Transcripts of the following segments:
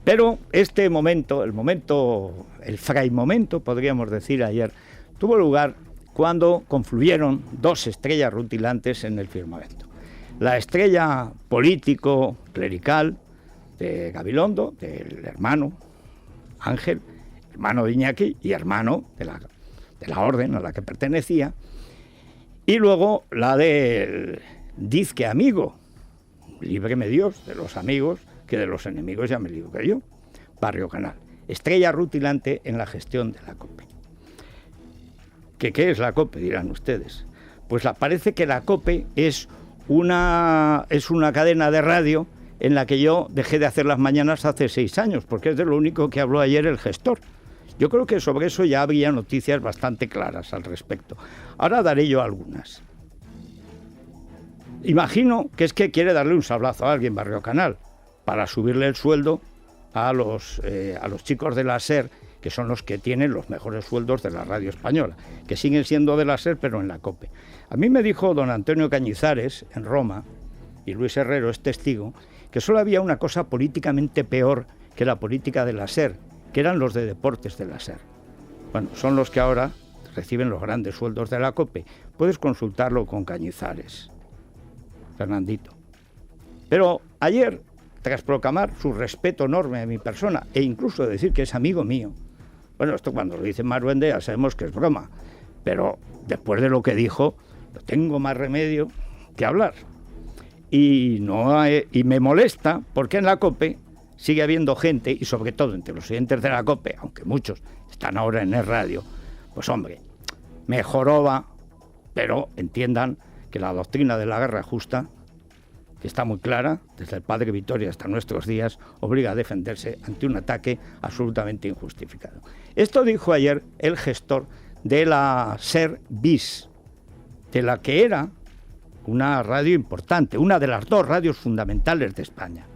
Pero este momento, el fray momento, podríamos decir ayer, tuvo lugar cuando confluyeron dos estrellas rutilantes en el firmamento. La estrella político-clerical de Gabilondo, del hermano Ángel, hermano de Iñaki y hermano de la orden a la que pertenecía, y luego la del dizque amigo, líbreme Dios de los amigos, que de los enemigos ya me libré yo, Barrio Canal, estrella rutilante en la gestión de la COPE. ¿Qué es la COPE? Dirán ustedes. Pues parece que la COPE es una cadena de radio en la que yo dejé de hacer las mañanas hace 6 años, porque es de lo único que habló ayer el gestor. Yo creo que sobre eso ya había noticias bastante claras al respecto. Ahora daré yo algunas. Imagino que es que quiere darle un sablazo a alguien, Barrio Canal, para subirle el sueldo a los chicos de la SER, que son los que tienen los mejores sueldos de la radio española, que siguen siendo de la SER, pero en la COPE. A mí me dijo don Antonio Cañizares, en Roma, y Luis Herrero es testigo, que solo había una cosa políticamente peor que la política de la SER, que eran los de deportes de la SER. Bueno, son los que ahora reciben los grandes sueldos de la COPE. Puedes consultarlo con Cañizares, Fernandito. Pero ayer, tras proclamar su respeto enorme a mi persona, e incluso decir que es amigo mío, bueno, esto cuando lo dice Maruende ya sabemos que es broma, pero después de lo que dijo, no tengo más remedio que hablar. Y me molesta porque en la COPE sigue habiendo gente, y sobre todo entre los oyentes de la COPE, aunque muchos están ahora en el radio, pues hombre, me joroba, pero entiendan que la doctrina de la guerra justa, que está muy clara, desde el padre Vitoria hasta nuestros días, obliga a defenderse ante un ataque absolutamente injustificado. Esto dijo ayer el gestor de la SER BIS, de la que era una radio importante, una de las 2 radios fundamentales de España,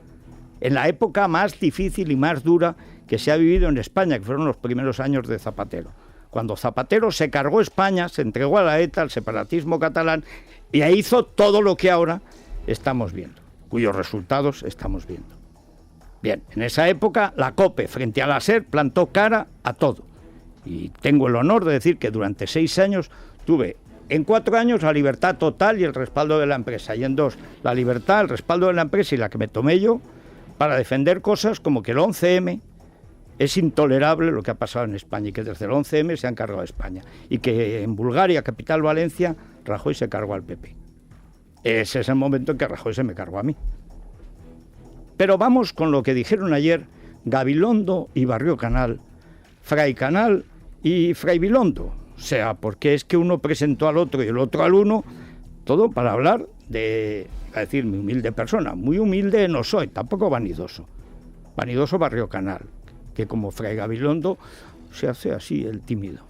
en la época más difícil y más dura que se ha vivido en España, que fueron los primeros años de Zapatero. Cuando Zapatero se cargó España, se entregó a la ETA, al separatismo catalán, y ahí hizo todo lo que ahora estamos viendo, cuyos resultados estamos viendo. Bien, en esa época la COPE frente a la SER plantó cara a todo. Y tengo el honor de decir que durante 6 años tuve en 4 años la libertad total y el respaldo de la empresa, y en 2 la libertad, el respaldo de la empresa y la que me tomé yo para defender cosas como que el 11M es intolerable lo que ha pasado en España y que desde el 11M se han cargado a España y que en Bulgaria, capital Valencia, Rajoy se cargó al PP. Ese es el momento en que Rajoy se me cargó a mí. Pero vamos con lo que dijeron ayer Gabilondo y Barrio Canal, Fray Canal y Fray Bilondo. O sea, porque es que uno presentó al otro y el otro al uno, todo para hablar de, a decir, mi humilde persona. Muy humilde no soy, tampoco vanidoso. Vanidoso Barrio Canal, que como Fray Gabilondo se hace así el tímido.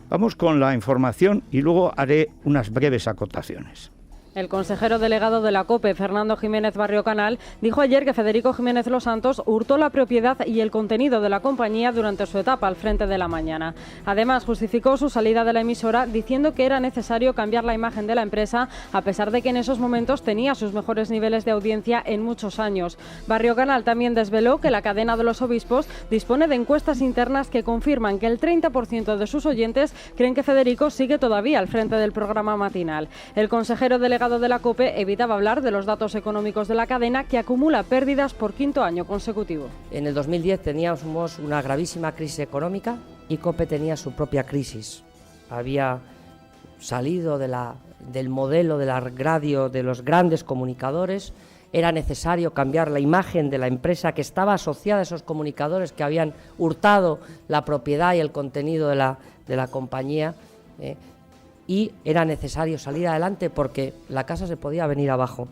Vamos con la información y luego haré unas breves acotaciones. El consejero delegado de la COPE, Fernando Jiménez Barrio Canal, dijo ayer que Federico Jiménez Los Santos hurtó la propiedad y el contenido de la compañía durante su etapa al frente de La Mañana. Además, justificó su salida de la emisora diciendo que era necesario cambiar la imagen de la empresa, a pesar de que en esos momentos tenía sus mejores niveles de audiencia en muchos años. Barrio Canal también desveló que la cadena de los obispos dispone de encuestas internas que confirman que el 30% de sus oyentes creen que Federico sigue todavía al frente del programa matinal. El consejero delegado de la COPE evitaba hablar de los datos económicos de la cadena, que acumula pérdidas por 5º año consecutivo. En el 2010 teníamos una gravísima crisis económica y COPE tenía su propia crisis. Había salido del modelo de la radio de los grandes comunicadores. Era necesario cambiar la imagen de la empresa que estaba asociada a esos comunicadores que habían hurtado la propiedad y el contenido de la compañía. Y era necesario salir adelante porque la casa se podía venir abajo.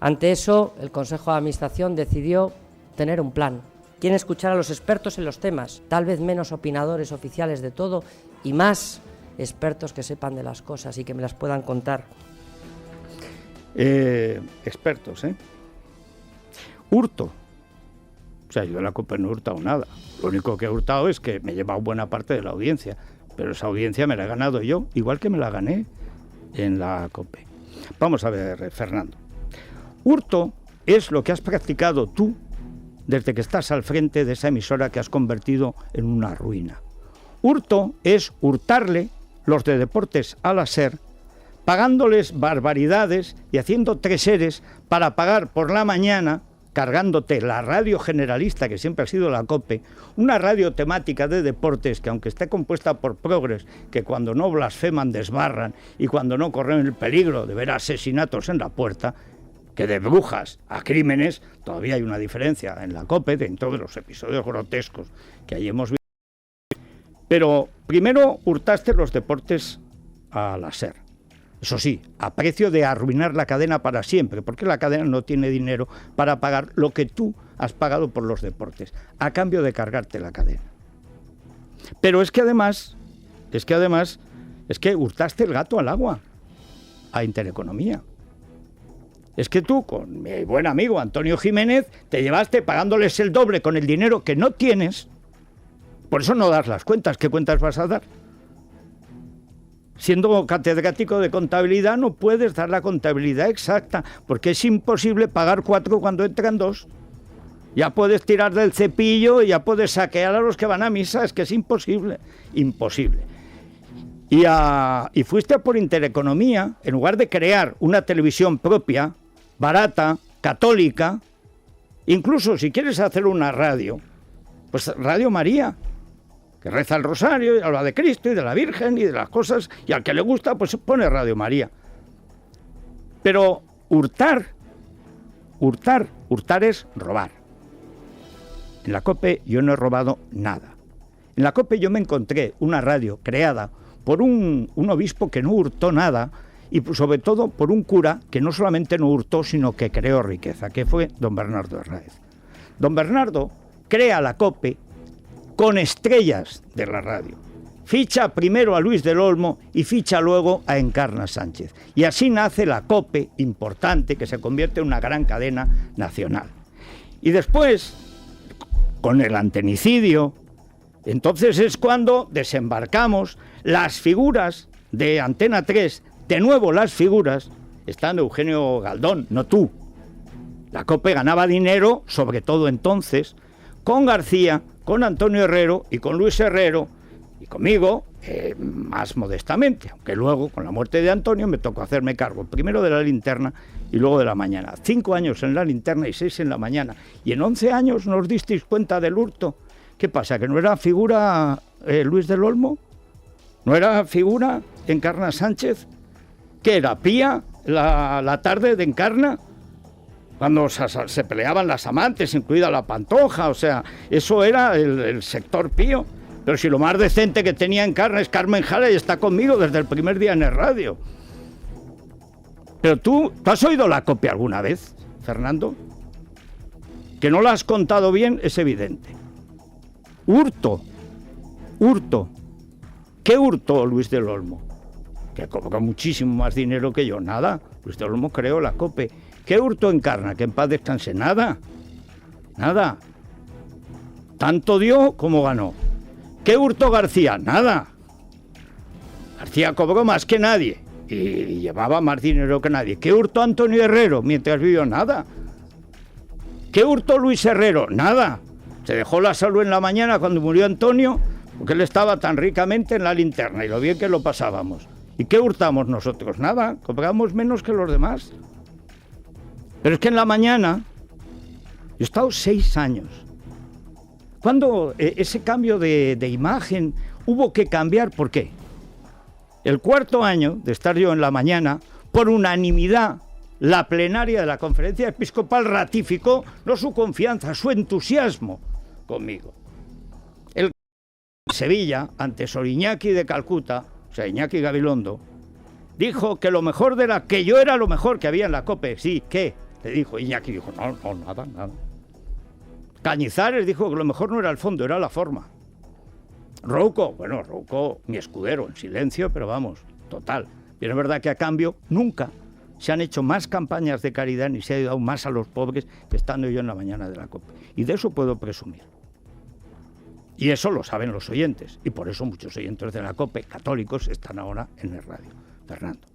Ante eso, el Consejo de Administración decidió tener un plan. Quieren escuchar a los expertos en los temas, tal vez menos opinadores oficiales de todo y más expertos que sepan de las cosas y que me las puedan contar. Expertos, Hurto. O sea, yo en la COPE no he hurtado nada. Lo único que he hurtado es que me he llevado buena parte de la audiencia. Pero esa audiencia me la he ganado yo, igual que me la gané en la COPE. Vamos a ver, Fernando. Hurto es lo que has practicado tú desde que estás al frente de esa emisora que has convertido en una ruina. Hurto es hurtarle los de deportes a la SER, pagándoles barbaridades y haciendo treseres para pagar por la mañana, cargándote la radio generalista que siempre ha sido la COPE, una radio temática de deportes que, aunque esté compuesta por progres que cuando no blasfeman desbarran y cuando no corren el peligro de ver asesinatos en la puerta, que de brujas a crímenes todavía hay una diferencia en la COPE dentro de los episodios grotescos que ahí hemos visto. Pero primero hurtaste los deportes a la SER. Eso sí, a precio de arruinar la cadena para siempre, porque la cadena no tiene dinero para pagar lo que tú has pagado por los deportes, a cambio de cargarte la cadena. Pero es que además hurtaste el gato al agua, a Intereconomía. Es que tú, con mi buen amigo Antonio Jiménez, te llevaste pagándoles el doble con el dinero que no tienes. Por eso no das las cuentas. ¿Qué cuentas vas a dar? Siendo catedrático de contabilidad no puedes dar la contabilidad exacta, porque es imposible pagar 4 cuando entran 2. Ya puedes tirar del cepillo y ya puedes saquear a los que van a misa, es que es imposible, imposible. Y fuiste por Intereconomía, en lugar de crear una televisión propia, barata, católica, incluso si quieres hacer una radio, pues Radio María, que reza el rosario y habla de Cristo y de la Virgen y de las cosas, y al que le gusta, pues pone Radio María. Pero hurtar es robar. En la COPE yo no he robado nada. En la COPE yo me encontré una radio creada por un obispo que no hurtó nada, y sobre todo por un cura que no solamente no hurtó, sino que creó riqueza, que fue don Bernardo Herráez. Don Bernardo crea la COPE con estrellas de la radio. Ficha primero a Luis del Olmo y ficha luego a Encarna Sánchez. Y así nace la COPE importante, que se convierte en una gran cadena nacional. Y después, con el antenicidio, entonces es cuando desembarcamos las figuras de Antena 3, de nuevo las figuras, estando Eugenio Galdón, no tú. La COPE ganaba dinero, sobre todo entonces, con García, con Antonio Herrero y con Luis Herrero, y conmigo, más modestamente, aunque luego, con la muerte de Antonio, me tocó hacerme cargo, primero de la linterna y luego de la mañana. 5 años en la linterna y 6 en la mañana. Y en 11 años nos disteis cuenta del hurto. ¿Qué pasa, que no era figura Luis del Olmo? ¿No era figura Encarna Sánchez? ¿Qué era, Pía, la tarde de Encarna? Cuando se peleaban las amantes, incluida la Pantoja, o sea, eso era el sector Pío. Pero si lo más decente que tenía Encarna es Carmen Jara y está conmigo desde el primer día en el radio. Pero ¿tú has oído la COPE alguna vez, Fernando? Que no la has contado bien es evidente. Hurto. ¿Qué hurtó Luis del Olmo? Que cobró muchísimo más dinero que yo. Nada. Luis del Olmo creó la COPE. ¿Qué hurtó Encarna? Que en paz descanse. Nada. Tanto dio como ganó. ¿Qué hurtó García? Nada. García cobró más que nadie y llevaba más dinero que nadie. ¿Qué hurtó Antonio Herrero mientras vivió? Nada. ¿Qué hurtó Luis Herrero? Nada. Se dejó la salud en la mañana cuando murió Antonio, porque él estaba tan ricamente en la linterna y lo bien que lo pasábamos. ¿Y qué hurtamos nosotros? Nada, cobramos menos que los demás. Pero es que en la mañana, yo he estado 6 años. Cuando ese cambio de imagen hubo que cambiar, ¿por qué? El 4.º año de estar yo en la mañana, por unanimidad, la plenaria de la Conferencia Episcopal ratificó no su confianza, su entusiasmo conmigo. El Sevilla, ante Sor Iñaki de Calcuta, o sea, Iñaki Gabilondo, dijo que lo mejor que yo era lo mejor que había en la COPE. Sí, ¿qué? Le dijo Iñaki, dijo, no, nada. Cañizares dijo que lo mejor no era el fondo, era la forma. Rouco, mi escudero, en silencio, pero vamos, total. Pero es verdad que a cambio nunca se han hecho más campañas de caridad ni se ha ayudado más a los pobres que estando yo en la mañana de la COPE. Y de eso puedo presumir. Y eso lo saben los oyentes. Y por eso muchos oyentes de la COPE, católicos, están ahora en el radio, Fernando.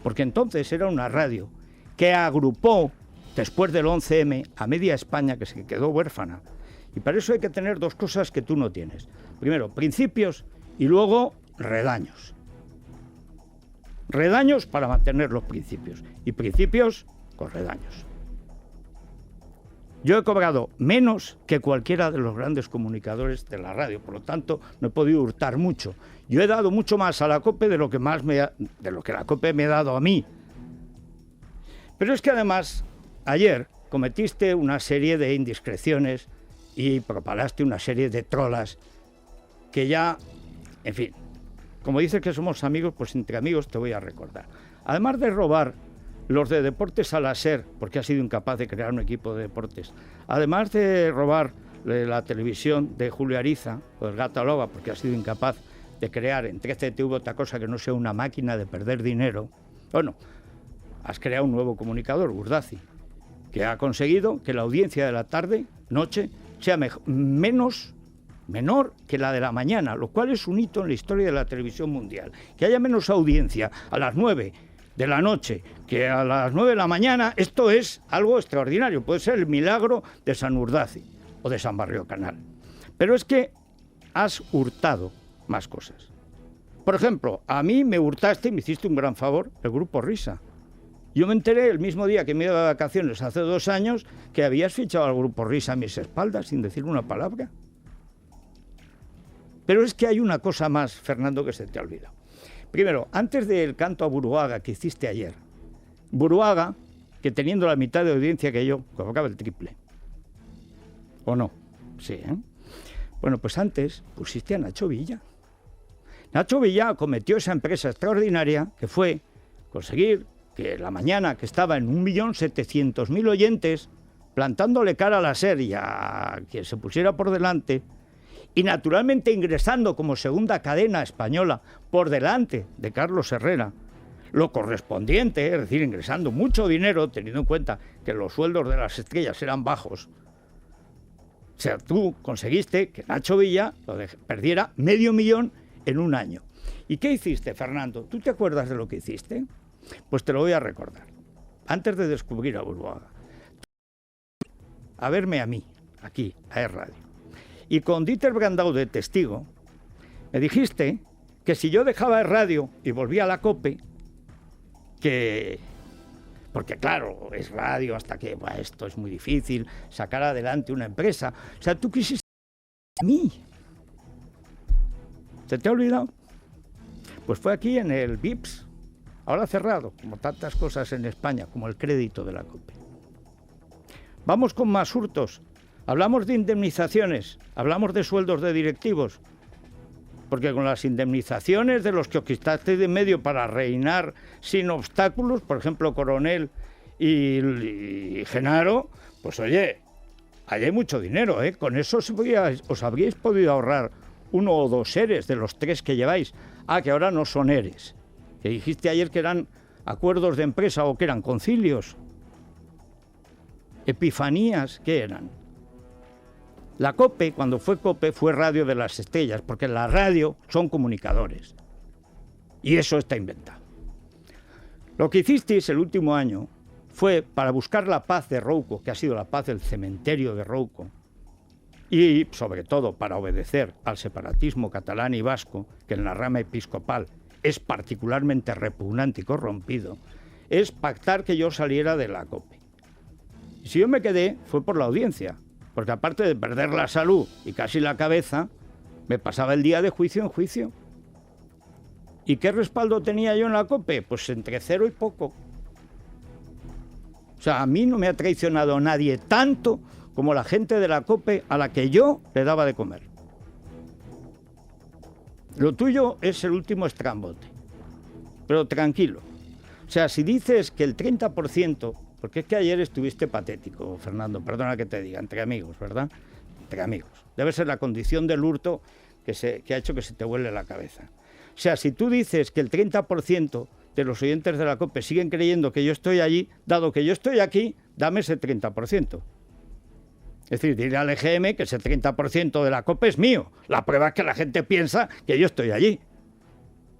Porque entonces era una radio que agrupó después del 11M, a media España que se quedó huérfana. Y para eso hay que tener dos cosas que tú no tienes. Primero, principios y luego redaños. Redaños para mantener los principios y principios con redaños. Yo he cobrado menos que cualquiera de los grandes comunicadores de la radio, por lo tanto no he podido hurtar mucho. Yo he dado mucho más a la COPE de lo que la COPE me ha dado a mí. Pero es que además ayer cometiste una serie de indiscreciones y propalaste una serie de trolas que ya, en fin, como dices que somos amigos, pues entre amigos te voy a recordar. Además de robar los de Deportes a la SER, porque ha sido incapaz de crear un equipo de deportes, además de robar la televisión de Julio Ariza, o el Gata Loba, porque ha sido incapaz de crear en 13TV otra cosa que no sea una máquina de perder dinero, bueno, has creado un nuevo comunicador, Urdaci, que ha conseguido que la audiencia de la tarde, noche, sea menor que la de la mañana, lo cual es un hito en la historia de la televisión mundial. Que haya menos audiencia a las 9 de la noche que a las 9 de la mañana, esto es algo extraordinario, puede ser el milagro de San Urdaci o de San Barrio Canal. Pero es que has hurtado más cosas. Por ejemplo, a mí me hurtaste y me hiciste un gran favor el Grupo Risa. Yo me enteré el mismo día que me iba de vacaciones hace 2 años que habías fichado al Grupo Risa a mis espaldas sin decir una palabra. Pero es que hay una cosa más, Fernando, que se te ha olvidado. Primero, antes del canto a Buruaga que hiciste ayer, Buruaga, que teniendo la mitad de audiencia que yo, colocaba el triple. ¿O no? Sí, ¿eh? Bueno, pues antes pusiste a Nacho Villa. Nacho Villa cometió esa empresa extraordinaria que fue conseguir que la mañana que estaba en 1.700.000 oyentes, plantándole cara a la SER y a quien se pusiera por delante, y naturalmente ingresando como segunda cadena española por delante de Carlos Herrera, lo correspondiente, es decir, ingresando mucho dinero, teniendo en cuenta que los sueldos de las estrellas eran bajos. O sea, tú conseguiste que Nacho Villa perdiera 500.000 en un año. ¿Y qué hiciste, Fernando? ¿Tú te acuerdas de lo que hiciste? Pues te lo voy a recordar. Antes de descubrir a Buruaga, a verme a mí, aquí, a E-Radio. Y con Dieter Brandau de testigo, me dijiste que si yo dejaba E-Radio y volvía a la COPE, porque claro, es radio hasta que esto es muy difícil, sacar adelante una empresa. O sea, tú quisiste a mí. ¿Se te ha olvidado? Pues fue aquí en el VIPS, ahora cerrado, como tantas cosas en España, como el crédito de la COPE. Vamos con más hurtos. Hablamos de indemnizaciones, hablamos de sueldos de directivos, porque con las indemnizaciones de los que os quitaste de en medio para reinar sin obstáculos, por ejemplo, Coronel y Genaro, pues oye, ahí hay mucho dinero, ¿eh? Con eso os habríais podido ahorrar 1 o 2 ERES de los 3 que lleváis. Ah, que ahora no son ERES. Que dijiste ayer que eran acuerdos de empresa o que eran concilios. Epifanías, ¿qué eran? La COPE, cuando fue COPE, fue Radio de las Estrellas, porque la radio son comunicadores. Y eso está inventado. Lo que hicisteis el último año fue para buscar la paz de Rouco, que ha sido la paz del cementerio de Rouco, y sobre todo para obedecer al separatismo catalán y vasco, que en la rama episcopal es particularmente repugnante y corrompido, es pactar que yo saliera de la COPE. Y si yo me quedé, fue por la audiencia, porque aparte de perder la salud y casi la cabeza, me pasaba el día de juicio en juicio. ¿Y qué respaldo tenía yo en la COPE? Pues entre 0 y poco. O sea, a mí no me ha traicionado nadie tanto como la gente de la COPE a la que yo le daba de comer. Lo tuyo es el último estrambote, pero tranquilo. O sea, si dices que el 30%, porque es que ayer estuviste patético, Fernando, perdona que te diga, entre amigos, ¿verdad? Entre amigos. Debe ser la condición del hurto que ha hecho que se te vuele la cabeza. O sea, si tú dices que el 30% de los oyentes de la COPE siguen creyendo que yo estoy allí, dado que yo estoy aquí, dame ese 30%. Es decir, dile al EGM que ese 30% de la COPE es mío. La prueba es que la gente piensa que yo estoy allí.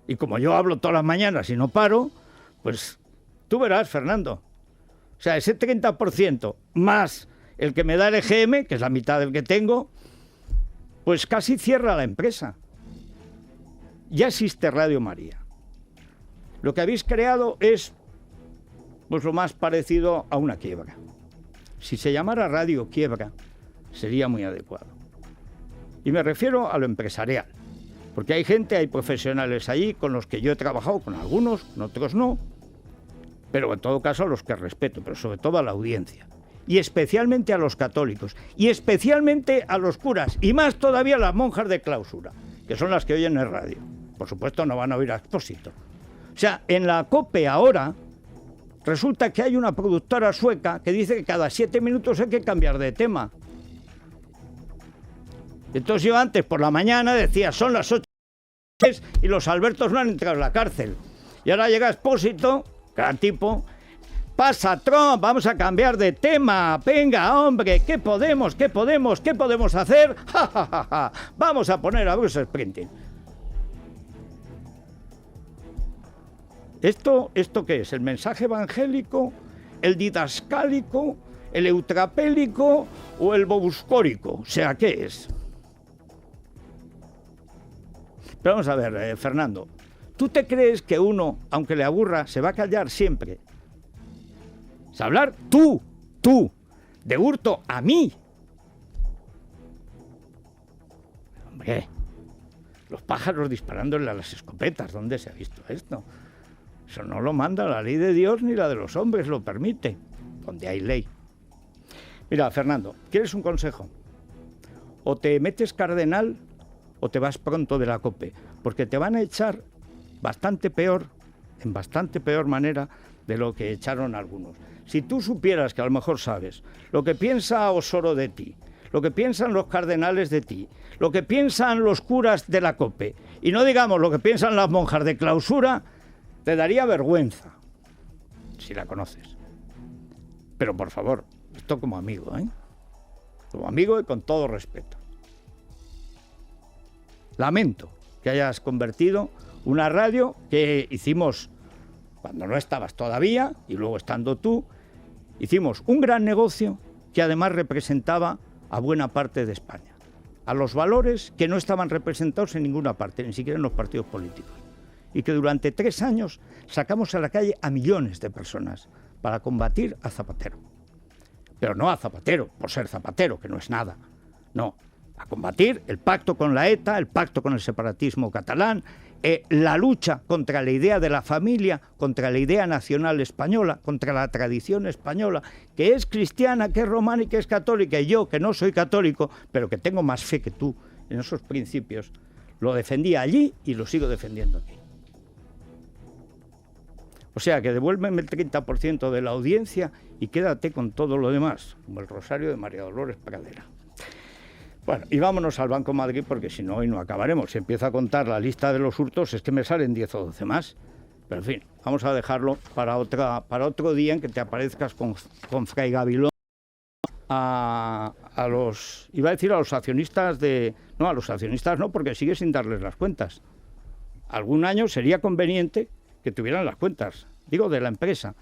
Y como yo hablo todas las mañanas y no paro, pues tú verás, Fernando. O sea, ese 30% más el que me da el EGM, que es la mitad del que tengo, pues casi cierra la empresa. Ya existe Radio María. Lo que habéis creado es pues lo más parecido a una quiebra. Si se llamara Radio Quiebra, sería muy adecuado. Y me refiero a lo empresarial, porque hay gente, hay profesionales allí con los que yo he trabajado, con algunos, con otros no, pero en todo caso a los que respeto, pero sobre todo a la audiencia, y especialmente a los católicos, y especialmente a los curas, y más todavía a las monjas de clausura, que son las que oyen el radio. Por supuesto no van a oír a Expósito. O sea, en la COPE ahora resulta que hay una productora sueca que dice que cada 7 minutos hay que cambiar de tema. Entonces yo antes por la mañana decía, son las 8 y los Albertos no han entrado en la cárcel. Y ahora llega Expósito, gran tipo, pasa Trump, vamos a cambiar de tema, venga hombre, ¿qué podemos hacer? ¡Ja, ja, ja, ja! Vamos a poner a Bruce Springsteen. ¿Esto qué es? ¿El mensaje evangélico? ¿El didascálico? ¿El eutrapélico? ¿O el bobuscórico? O sea, ¿qué es? Pero vamos a ver, Fernando, ¿tú te crees que uno, aunque le aburra, se va a callar siempre? ¿Es hablar? Tú, de hurto a mí. Hombre, los pájaros disparándole a las escopetas, ¿dónde se ha visto esto? Eso no lo manda la ley de Dios ni la de los hombres, lo permite, donde hay ley. Mira, Fernando, ¿quieres un consejo? O te metes cardenal o te vas pronto de la COPE, porque te van a echar bastante peor, en bastante peor manera de lo que echaron algunos. Si tú supieras, que a lo mejor sabes, lo que piensa Osoro de ti, lo que piensan los cardenales de ti, lo que piensan los curas de la COPE, y no digamos lo que piensan las monjas de clausura, te daría vergüenza, si la conoces. Pero por favor, esto como amigo, ¿eh? Como amigo y con todo respeto. Lamento que hayas convertido una radio que hicimos cuando no estabas todavía, y luego estando tú, hicimos un gran negocio que además representaba a buena parte de España, a los valores que no estaban representados en ninguna parte, ni siquiera en los partidos políticos, y que durante 3 años sacamos a la calle a millones de personas para combatir a Zapatero. Pero no a Zapatero por ser Zapatero, que no es nada, no, a combatir el pacto con la ETA, el pacto con el separatismo catalán, la lucha contra la idea de la familia, contra la idea nacional española, contra la tradición española, que es cristiana, que es romana y que es católica, y yo, que no soy católico, pero que tengo más fe que tú en esos principios, lo defendía allí y lo sigo defendiendo aquí. O sea, que devuélveme el 30% de la audiencia y quédate con todo lo demás, como el rosario de María Dolores Pradera. Bueno, y vámonos al Banco Madrid, porque si no, hoy no acabaremos. Si empiezo a contar la lista de los hurtos, es que me salen 10 o 12 más. Pero en fin, vamos a dejarlo para otro día en que te aparezcas con Fray Gavilón a los... Iba a decir a los accionistas de... No, a los accionistas no, porque sigue sin darles las cuentas. Algún año sería conveniente que tuvieran las cuentas, digo, de la empresa.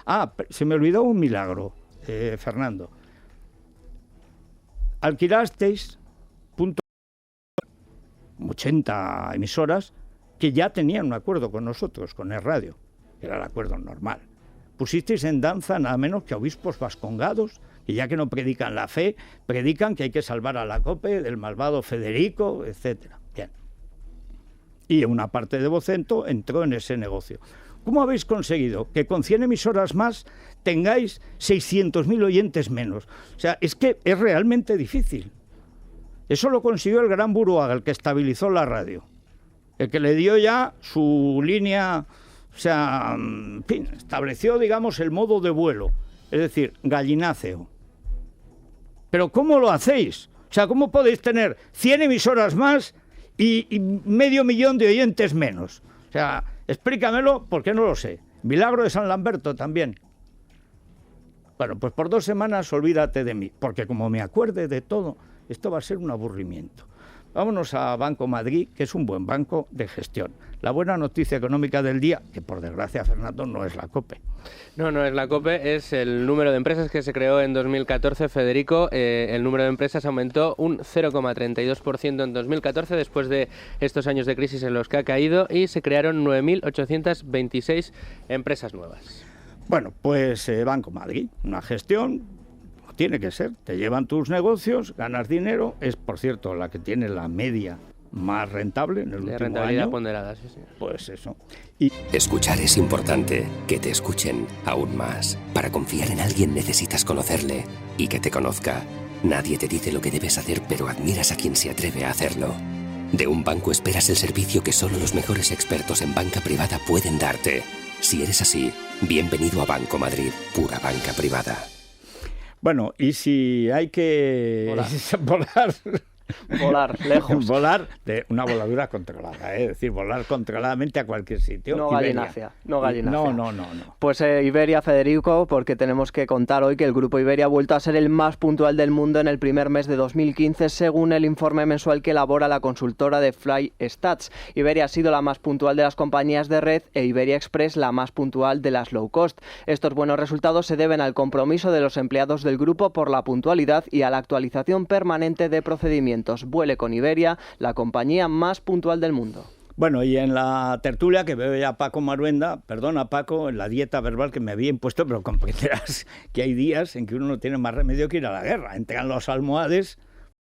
Ah, se me olvidó un milagro, Fernando. Alquilasteis 80 emisoras que ya tenían un acuerdo con nosotros, con el radio, que era el acuerdo normal. Pusisteis en danza nada menos que a obispos vascongados, que ya que no predican la fe, predican que hay que salvar a la COPE del malvado Federico, etcétera. Bien. Y una parte de Vocento entró en ese negocio. ¿Cómo habéis conseguido que con 100 emisoras más tengáis 600.000 oyentes menos? O sea, es que es realmente difícil. Eso lo consiguió el gran Buruaga, el que estabilizó la radio, el que le dio ya su línea, o sea, en fin, estableció, digamos, el modo de vuelo, es decir, gallináceo. Pero ¿cómo lo hacéis? O sea, ¿cómo podéis tener 100 emisoras más y 500.000 de oyentes menos? O sea, explícamelo porque no lo sé. Milagro de San Lamberto también. Bueno, pues por 2 semanas olvídate de mí, porque como me acuerde de todo, esto va a ser un aburrimiento. Vámonos a Banco Madrid, que es un buen banco de gestión. La buena noticia económica del día, que por desgracia, Fernando, no es la COPE. No es la COPE, es el número de empresas que se creó en 2014, Federico. El número de empresas aumentó un 0,32% en 2014, después de estos años de crisis en los que ha caído, y se crearon 9.826 empresas nuevas. Bueno, pues Banco Madrid, una gestión, tiene que ser, te llevan tus negocios, ganas dinero, es por cierto la que tiene la media más rentable en el último rentabilidad año. Ponderada, sí, señor. Pues eso. Escuchar es importante, que te escuchen aún más. Para confiar en alguien necesitas conocerle y que te conozca. Nadie te dice lo que debes hacer, pero admiras a quien se atreve a hacerlo. De un banco esperas el servicio que solo los mejores expertos en banca privada pueden darte. Si eres así, bienvenido a Banco Madrid, pura banca privada. Bueno, y si hay que volar lejos. Volar de una voladura controlada, es decir, volar controladamente a cualquier sitio. No gallinacia. No. Pues Iberia, Federico, porque tenemos que contar hoy que el Grupo Iberia ha vuelto a ser el más puntual del mundo en el primer mes de 2015, según el informe mensual que elabora la consultora de FlyStats. Iberia ha sido la más puntual de las compañías de red e Iberia Express la más puntual de las low cost. Estos buenos resultados se deben al compromiso de los empleados del grupo por la puntualidad y a la actualización permanente de procedimientos. Vuele con Iberia, la compañía más puntual del mundo. Bueno, y en la tertulia que veo ya a Paco Maruenda, perdona Paco, en la dieta verbal que me había impuesto, pero comprenderás que hay días en que uno no tiene más remedio que ir a la guerra. Entregan los almohades